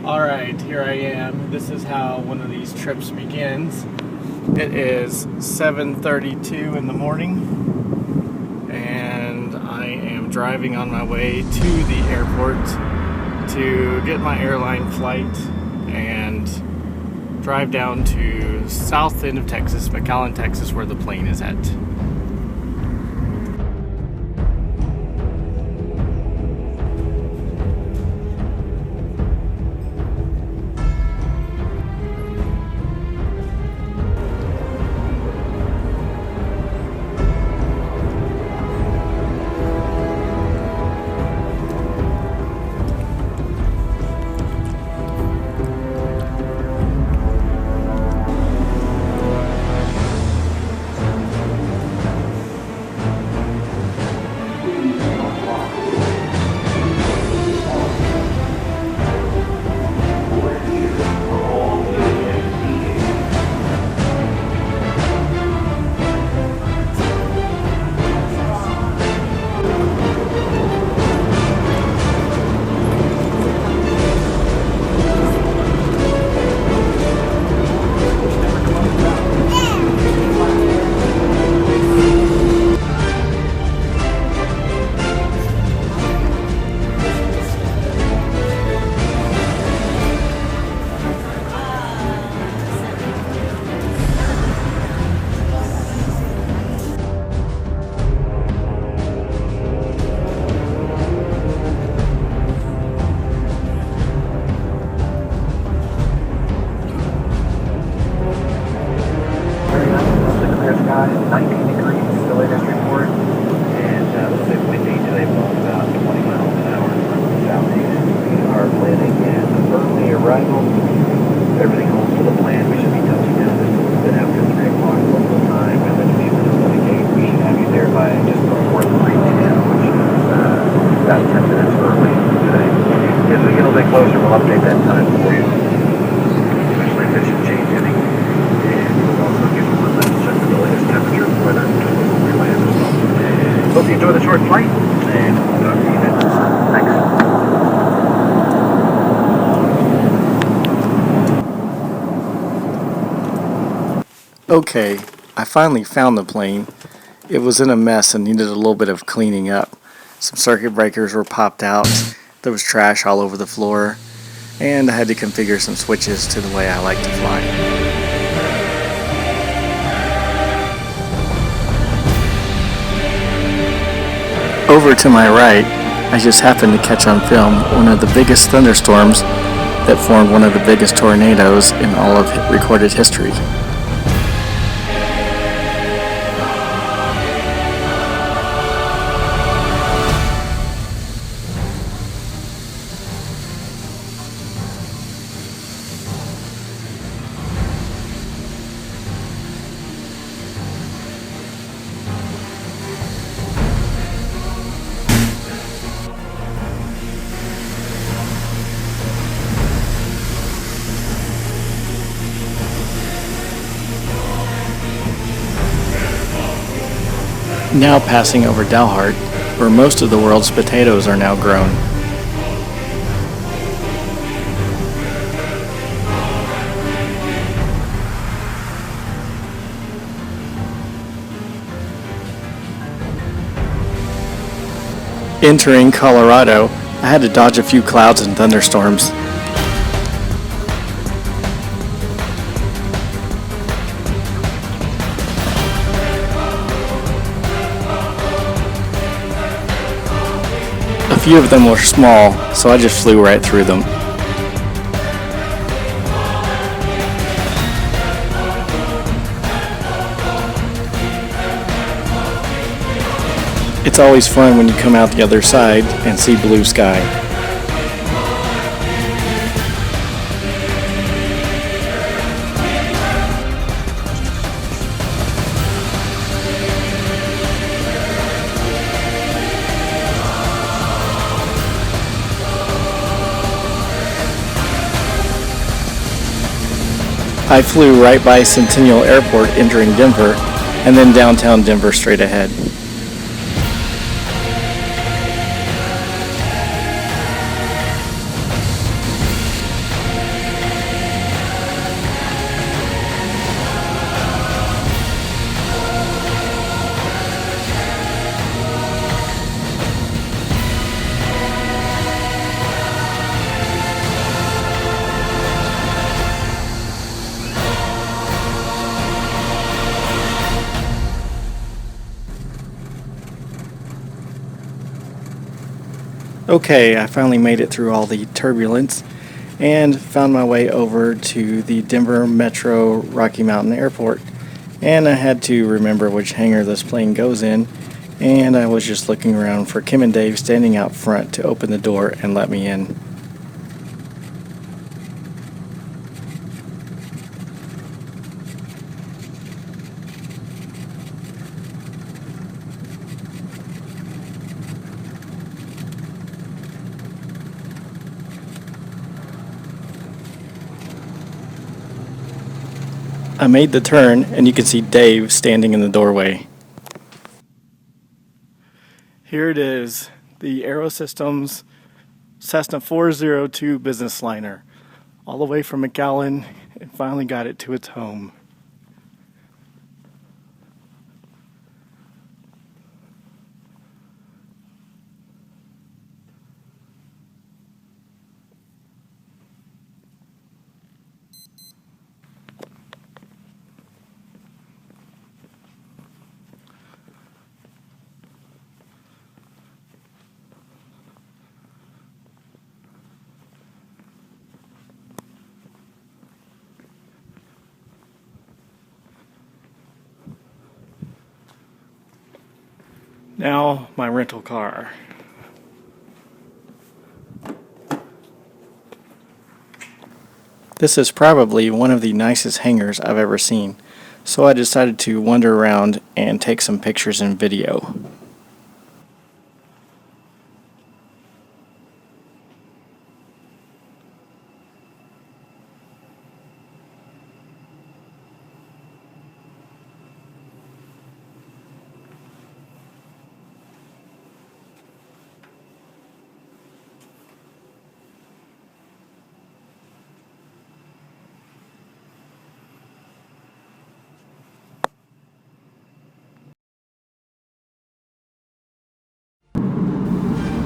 Alright, here I am. This is how one of these trips begins. It is 7:32 in the morning, and I am driving on my way to the airport to get my airline flight and drive down to south end of Texas, McAllen, Texas, where the plane is at. Sky, 19 degrees, the latest report, and looks like windy today, blowing about 20 miles an hour from the southeast. We are planning an early arrival. Everything holds to the plan. We should be touching down just a little bit after 3 o'clock local time, and then leave at 28. We should have you there by just before 3 p.m., which is about 10 minutes early today. As we get a little bit closer, we'll update that time for you. Especially if it should change any. And we'll also give you one last check the latest temperature and weather before we land as well. Hope you enjoy the short flight, and we'll talk to you then. Thanks. Okay, I finally found the plane. It was in a mess and needed a little bit of cleaning up. Some circuit breakers were popped out, there was trash all over the floor, and I had to configure some switches to the way I like to fly. Over to my right, I just happened to catch on film one of the biggest thunderstorms that formed one of the biggest tornadoes in all of recorded history. Now passing over Dalhart, where most of the world's potatoes are now grown. Entering Colorado, I had to dodge a few clouds and thunderstorms. A few of them were small, so I just flew right through them. It's always fun when you come out the other side and see blue sky. I flew right by Centennial Airport entering Denver, and then downtown Denver straight ahead. Okay, I finally made it through all the turbulence and found my way over to the Denver Metro Rocky Mountain Airport. And I had to remember which hangar this plane goes in, and I was just looking around for Kim and Dave standing out front to open the door and let me in. I made the turn, and you can see Dave standing in the doorway. Here it is, the Aerosystems Cessna 402 business liner, all the way from McAllen, and finally got it to its home. Now, my rental car. This is probably one of the nicest hangars I've ever seen, so I decided to wander around and take some pictures and video.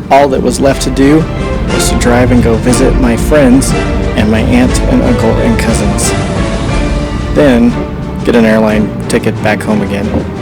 All that was left to do was to drive and go visit my friends and my aunt and uncle and cousins. Then get an airline ticket back home again.